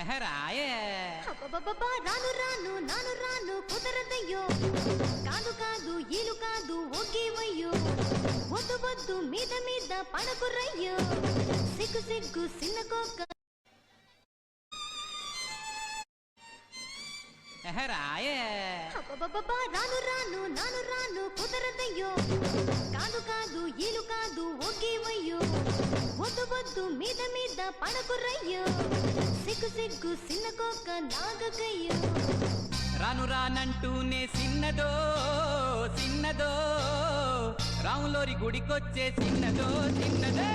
రాయే రాను రాను నాను రాను కుదరదయ్యో కాదు కాదు ఈలు కాదు ఒకేవయ్యో వద్దు వద్దు మీద మీద పడకురయ్యో సిగ్గు సిగ్గు సిన్నకోక రాయే రాను రాను నాను రాను కుదరదయ్యో కాదు కాదు ఈలు కాదు ఒకేవయ్యో వద్దు వద్దు మీద మీద పడకురయ్యో సిగ్గు సిగ్గు సిన్నకోక నాగకయ్యో రాను రానంటూనే సిన్నదో సిన్నదో రాములోరి గుడికొచ్చే సిన్నదో సిన్నదే